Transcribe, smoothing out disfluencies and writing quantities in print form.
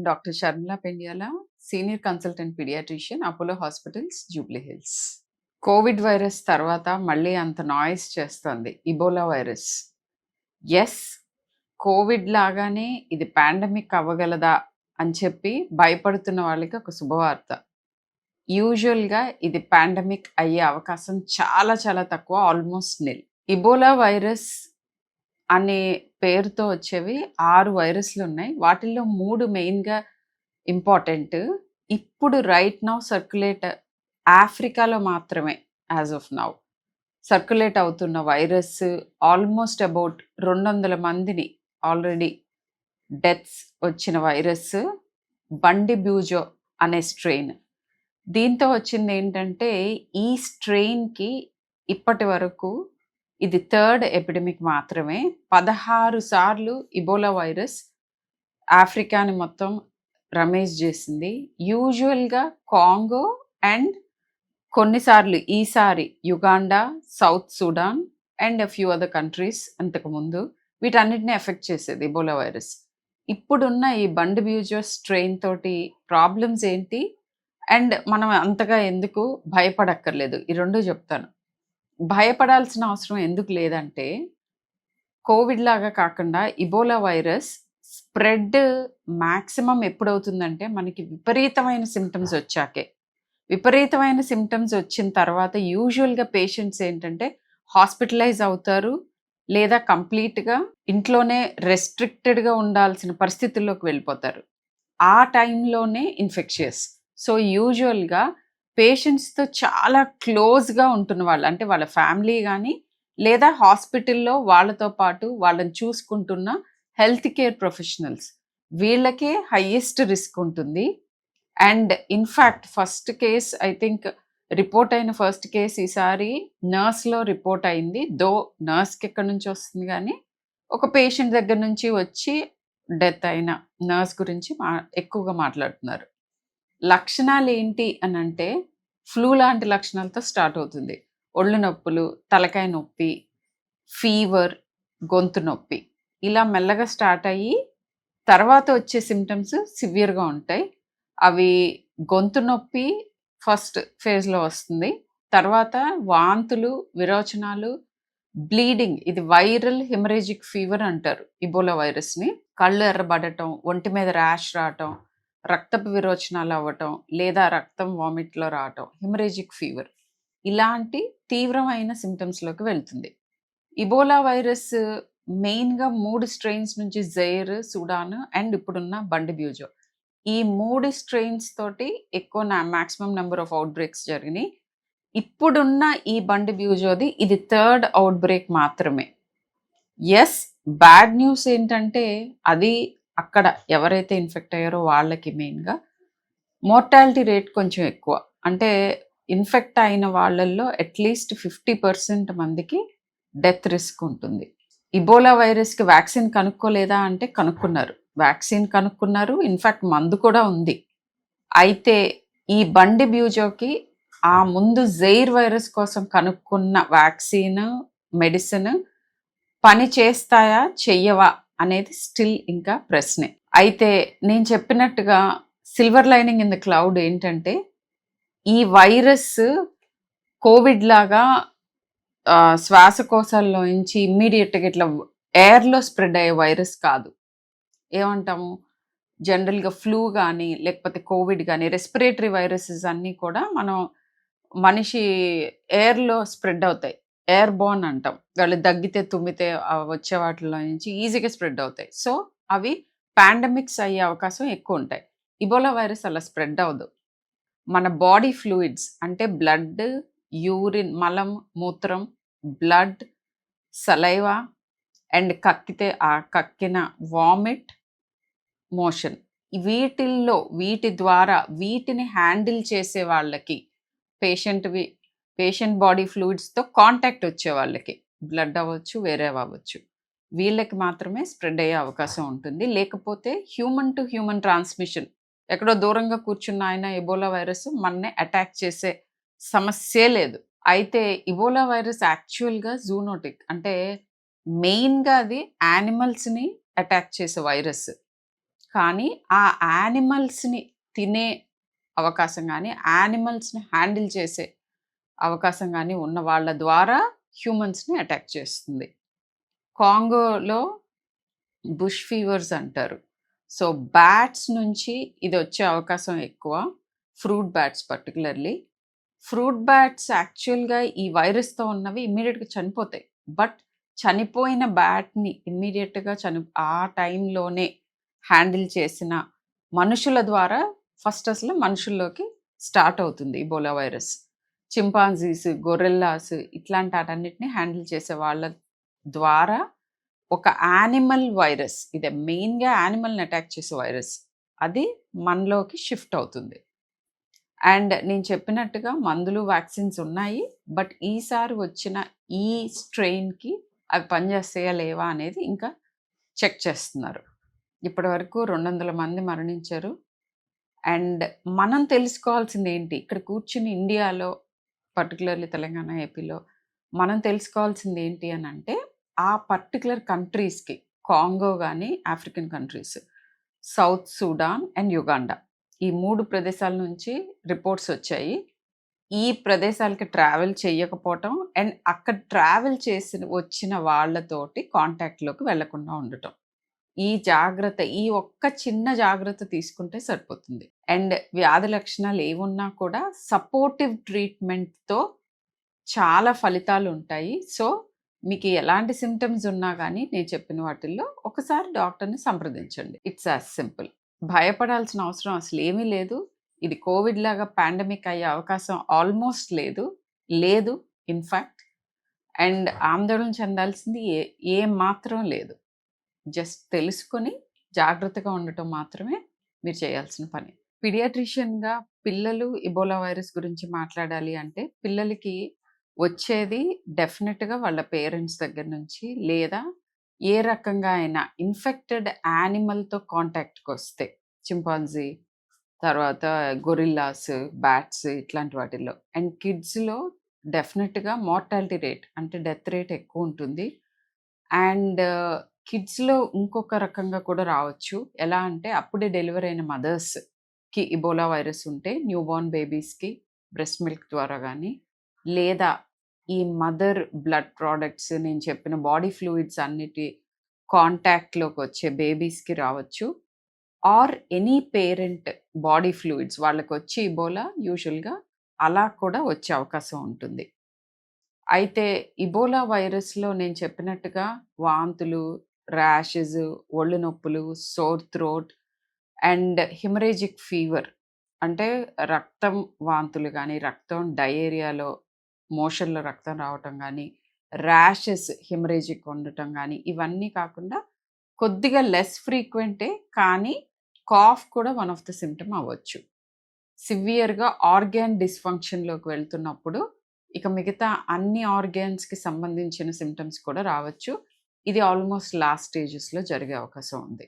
Doctor Sharmila Pendyala, senior consultant paediatrician, Apollo hospitals, Jubilee Hills. Covid virus తర్వాత మళ్ళీ అంత నాయిస్ చేస్తోంది ఇబోలా వైరస్. యెస్, కోవిడ్ లాగానే ఇది పాండమిక్ అవ్వగలదా అని చెప్పి భయపడుతున్న వాళ్ళకి ఒక శుభవార్త. యూజువల్గా ఇది పాండమిక్ అయ్యే అవకాశం చాలా చాలా తక్కువ, ఆల్మోస్ట్ నిల్. ఇబోలా వైరస్ అనే పేరుతో వచ్చేవి 6 వైరస్లు ఉన్నాయి. వాటిల్లో 3 మెయిన్గా ఇంపార్టెంట్. ఇప్పుడు రైట్ నౌ సర్క్యులేట్ ఆఫ్రికాలో మాత్రమే యాజ్ ఆఫ్ నౌ సర్క్యులేట్ అవుతున్న వైరస్ ఆల్మోస్ట్ అబౌట్ 200 మందిని ఆల్రెడీ డెత్స్ వచ్చిన వైరస్ బండి బ్యూజో అనే స్ట్రెయిన్. దీంతో వచ్చింది ఏంటంటే ఈ స్ట్రెయిన్కి ఇప్పటి వరకు ఇది 3rd ఎపిడమిక్ మాత్రమే. 16 సార్లు ఇబోలా వైరస్ ఆఫ్రికాని మొత్తం రమేజ్ చేసింది. యూజువల్గా కాంగో అండ్ కొన్నిసార్లు ఈసారి Uganda, south Sudan and few other countries అంతకుముందు వీటన్నిటిని ఎఫెక్ట్ చేసేది ఇబోలా వైరస్. ఇప్పుడున్న ఈ బండి బ్యూజో స్ట్రెయిన్ తోటి ప్రాబ్లమ్స్ ఏంటి అండ్ మనం అంతగా ఎందుకు భయపడక్కర్లేదు, ఈ రెండు చెప్తాను. భయపడాల్సిన అవసరం ఎందుకు లేదంటే కోవిడ్ లాగా కాకుండా ఇబోలా వైరస్ స్ప్రెడ్ మ్యాక్సిమం ఎప్పుడవుతుందంటే మనకి విపరీతమైన సిమ్టమ్స్ వచ్చాకే. విపరీతమైన సిమ్టమ్స్ వచ్చిన తర్వాత యూజువల్గా పేషెంట్స్ ఏంటంటే హాస్పిటలైజ్ అవుతారు, లేదా కంప్లీట్గా ఇంట్లోనే రెస్ట్రిక్టెడ్గా ఉండాల్సిన పరిస్థితుల్లోకి వెళ్ళిపోతారు. ఆ టైంలోనే ఇన్ఫెక్షియస్. సో యూజువల్గా పేషెంట్స్తో చాలా క్లోజ్గా ఉంటున్న వాళ్ళు, అంటే వాళ్ళ ఫ్యామిలీ కానీ లేదా హాస్పిటల్లో వాళ్ళతో పాటు వాళ్ళని చూసుకుంటున్న హెల్త్ కేర్ ప్రొఫెషనల్స్, వీళ్ళకే హయ్యెస్ట్ రిస్క్ ఉంటుంది. And in fact first case I think report అయిన ఫస్ట్ కేస్ ఈసారి నర్స్లో రిపోర్ట్ అయింది. దో నర్స్కి ఎక్కడి నుంచి వస్తుంది కానీ ఒక పేషెంట్ దగ్గర నుంచి వచ్చి డెత్ అయిన నర్స్ గురించి ఎక్కువగా మాట్లాడుతున్నారు. లక్షణాలు ఏంటి అని అంటే ఫ్లూ లాంటి లక్షణాలతో స్టార్ట్ అవుతుంది. ఒళ్ళు నొప్పులు, తలకాయ నొప్పి, ఫీవర్, గొంతు నొప్పి, ఇలా మెల్లగా స్టార్ట్ అయ్యి తర్వాత వచ్చే సిమ్టమ్స్ సివియర్గా ఉంటాయి. అవి గొంతు నొప్పి ఫస్ట్ ఫేజ్లో వస్తుంది, తర్వాత వాంతులు, విరోచనాలు, బ్లీడింగ్, ఇది వైరల్ హెమరేజిక్ ఫీవర్ అంటారు ఇబోలా వైరస్ని. కళ్ళు ఎర్రబడటం, ఒంటి మీద ర్యాష్ రావటం, రక్తపు విరోచనాలు అవ్వటం లేదా రక్తం వామిట్లో రావటం, హెమరేజిక్ ఫీవర్, ఇలాంటి తీవ్రమైన సిమ్టమ్స్లోకి వెళ్తుంది. ఇబోలా వైరస్ మెయిన్గా 3 స్ట్రెయిన్స్ నుంచి జైర్, సుడాన్ అండ్ ఇప్పుడున్న బండి బ్యూజో, ఈ 3 స్ట్రెయిన్స్ తోటి ఎక్కువ maximum number of outbreaks జరిగినాయి. ఇప్పుడున్న ఈ బండి బ్యూజోది ఇది 3rd అవుట్ బ్రేక్ మాత్రమే. ఎస్, బ్యాడ్ న్యూస్ ఏంటంటే అది అక్కడ ఎవరైతే ఇన్ఫెక్ట్ అయ్యారో వాళ్ళకి మెయిన్గా మోర్టాలిటీ రేట్ కొంచెం ఎక్కువ. అంటే ఇన్ఫెక్ట్ అయిన వాళ్ళల్లో అట్లీస్ట్ 50% మందికి డెత్ రిస్క్ ఉంటుంది. ఇబోలా వైరస్కి వ్యాక్సిన్ కనుక్కోలేదా అంటే కనుక్కున్నారు, వ్యాక్సిన్ కనుక్కున్నారు, ఇన్ఫ్యాక్ట్ మందు కూడా ఉంది. అయితే ఈ బండి బ్యూజోకి ఆ ముందు జైర్ వైరస్ కోసం కనుక్కున్న వ్యాక్సిన్, మెడిసిన్ పని చేస్తాయా చెయ్యవా అనేది స్టిల్ ఇంకా ప్రశ్నే. అయితే నేను చెప్పినట్టుగా silver lining in the cloud ఏంటంటే ఈ వైరస్ కోవిడ్ లాగా శ్వాసకోశాల్లో నుంచి ఇమ్మీడియట్గా ఇట్లా ఎయిర్లో స్ప్రెడ్ అయ్యే వైరస్ కాదు. ఏమంటాము, జనరల్గా ఫ్లూ కానీ లేకపోతే కోవిడ్ కానీ రెస్పిరేటరీ వైరసెస్ అన్నీ కూడా మనం మనిషి ఎయిర్లో స్ప్రెడ్ అవుతాయి, ఎయిర్ బోర్న్ అంటాం. వాళ్ళు దగ్గితే, తుమ్మితే వచ్చే వాటిలో నుంచి ఈజీగా స్ప్రెడ్ అవుతాయి. సో అవి పాండమిక్స్ అయ్యే అవకాశం ఎక్కువ ఉంటాయి. ఇబోలా వైరస్ అలా స్ప్రెడ్ అవ్వదు. మన బాడీ ఫ్లూయిడ్స్ అంటే బ్లడ్, యూరిన్, మలం, మూత్రం, బ్లడ్, సలైవా అండ్ కక్కితే ఆ కక్కిన వామిట్, మోషన్, వీటి ద్వారా వీటిని హ్యాండిల్ చేసే వాళ్ళకి, పేషెంట్ బాడీ ఫ్లూయిడ్స్తో కాంటాక్ట్ వచ్చే వాళ్ళకి, బ్లడ్ అవ్వచ్చు వేరే అవ్వచ్చు, వీళ్ళకి మాత్రమే స్ప్రెడ్ అయ్యే అవకాశం ఉంటుంది. లేకపోతే హ్యూమన్ టు హ్యూమన్ ట్రాన్స్మిషన్, ఎక్కడో దూరంగా కూర్చున్న ఆయన ఇబోలా వైరస్ మననే అటాక్ చేసే సమస్యే లేదు. అయితే ఇబోలా వైరస్ యాక్చువల్గా జూనోటిక్, అంటే మెయిన్గా అది యానిమల్స్ని అటాక్ చేసే వైరస్. కానీ ఆ యానిమల్స్‌ని తినే అవకాశం గానీ, యానిమల్స్‌ని హ్యాండిల్ చేసే అవకాశం గానీ ఉన్న వాళ్ళ ద్వారా హ్యూమన్స్‌ని అటాక్ చేస్తుంది. కాంగోలో బుష్ ఫీవర్స్ అంటారు. సో, బ్యాట్స్ నుంచి ఇదొచ్చే అవకాశం ఎక్కువ. Fruit bats particularly. Fruit bats యాక్చువల్‌గా ఈ వైరస్‌తో ఉన్నవి ఇమ్మీడియేట్‌గా చనిపోతాయి. బట్ చనిపోయిన బ్యాట్‌ని ఇమ్మీడియేట్‌గా ఆ టైంలోనే హ్యాండిల్ చేసిన మనుషుల ద్వారా ఫస్ట్ అసలు మనుషుల్లోకి స్టార్ట్ అవుతుంది ఇబోలా వైరస్. చింపాంజీస్, గొరిల్లాస్ ఇట్లాంటి ఆటన్నిటిని హ్యాండిల్ చేసే వాళ్ళ ద్వారా ఒక యానిమల్ వైరస్, ఇది మెయిన్‌గా యానిమల్‌ని అటాక్ చేసే వైరస్. అది మనలోకి షిఫ్ట్ అవుతుంది. అండ్ నేను చెప్పినట్టుగా మందులు, వ్యాక్సిన్స్ ఉన్నాయి. బట్ ఈసారి వచ్చిన ఈ స్ట్రెయిన్‌కి అవి పనిచేస్తాయా లేవా అనేది ఇంకా చెక్ చేస్తున్నారు. ఇప్పటివరకు 200 మంది మరణించారు. అండ్ మనం తెలుసుకోవాల్సిందేంటి? ఇక్కడ కూర్చుని ఇండియాలో పర్టిక్యులర్‌లీ తెలంగాణ, ఏపీలో మనం తెలుసుకోవాల్సిందేంటి అనంటే, ఆ పర్టిక్యులర్ కంట్రీస్‌కి కాంగో గానీ, African countries, south Sudan and Uganda ఈ 3 ప్రదేశాల నుంచి రిపోర్ట్స్ వచ్చాయి. ఈ ప్రదేశాలకి ట్రావెల్ చేయకపోవటం అండ్ అక్కడ ట్రావెల్ వచ్చిన వాళ్ళతోటి కాంటాక్ట్‌లోకి వెళ్ళకుండా ఉండటం. ఈ ఒక్క చిన్న జాగ్రత్త తీసుకుంటే సరిపోతుంది. అండ్ వ్యాధి లక్షణాలు ఏవున్నా కూడా సపోర్టివ్ ట్రీట్మెంట్‌తో చాలా ఫలితాలుంటాయి. సో, మీకు ఎలాంటి సింప్టమ్స్ ఉన్నా గానీ నేను చెప్పిన వాటిల్లో ఒకసారి డాక్టర్‌ని సంప్రదించండి. It's as simple. భయపడాల్సిన అవసరం అసలేమీ లేదు. ఇది కోవిడ్ లాగా పాండమిక్ అయ్యే అవకాశం ఆల్మోస్ట్ లేదు. లేదు ఇన్‌ఫాక్ట్. అండ్ ఆందోళన చెందాల్సింది ఏమాత్రం లేదు. జస్ట్ తెలుసుకొని జాగ్రత్తగా ఉండటం మాత్రమే మీరు చేయాల్సిన పని. పీడియాట్రిషియన్‌గా పిల్లలు ఇబోలా వైరస్ గురించి మాట్లాడాలి అంటే, పిల్లలకి వచ్చేది డెఫినిట్‌గా వాళ్ళ పేరెంట్స్ దగ్గర నుంచి, లేదా ఏ రకంగా అయినా ఇన్ఫెక్టెడ్ యానిమల్‌తో కాంటాక్ట్‌కొస్తే చింపాంజీ, తర్వాత గొరిల్లాస్, బ్యాట్స్ ఇట్లాంటి వాటిల్లో. అండ్ కిడ్స్‌లో డెఫినిట్‌గా మార్టాలిటీ రేట్ అంటే డెత్ రేట్ ఎక్కువుంటుంది. అండ్ కిడ్స్‌లో ఇంకొక రకంగా కూడా రావచ్చు. ఎలా అంటే అప్పుడే డెలివరీ అయిన మదర్స్‌కి ఇబోలా వైరస్ ఉంటే న్యూబార్న్ బేబీస్‌కి బ్రెస్ట్ మిల్క్ ద్వారా గానీ, లేదా ఈ మదర్ బ్లడ్ ప్రొడక్ట్స్ నేను చెప్పిన బాడీ ఫ్లూయిడ్స్ అన్నిటి కాంటాక్ట్‌లోకొచ్చే బేబీస్‌కి రావచ్చు. Or any parent body fluids వాళ్ళకొచ్చి ఇబోలా యూజువల్‌గా అలా కూడా వచ్చే అవకాశం ఉంటుంది. అయితే ఇబోలా వైరస్‌లో నేను చెప్పినట్టుగా వాంతులు, ర్యాషెస్, ఒళ్ళు నొప్పులు, sore throat and haemorrhagic fever అంటే రక్తం వాంతులు గానీ, రక్తం డయేరియాలో మోషన్‌లో రక్తం రావటం గానీ, ర్యాషెస్ హిమరేజిక్ ఉండటం గానీ, ఇవన్నీ కాకుండా కొద్దిగా లెస్ ఫ్రీక్వెంటే కానీ కాఫ్ కూడా వన్ ఆఫ్ ద సింప్టమ్ అవ్వచ్చు. సివియర్‌గా ఆర్గాన్ డిస్‌ఫంక్షన్‌లోకి వెళ్తున్నప్పుడు ఇక మిగతా అన్ని ఆర్గాన్స్‌కి సంబంధించిన సింప్టమ్స్ కూడా రావచ్చు. ఇది ఆల్మోస్ట్ లాస్ట్ స్టేజెస్‌లో జరిగే అవకాశం ఉంది.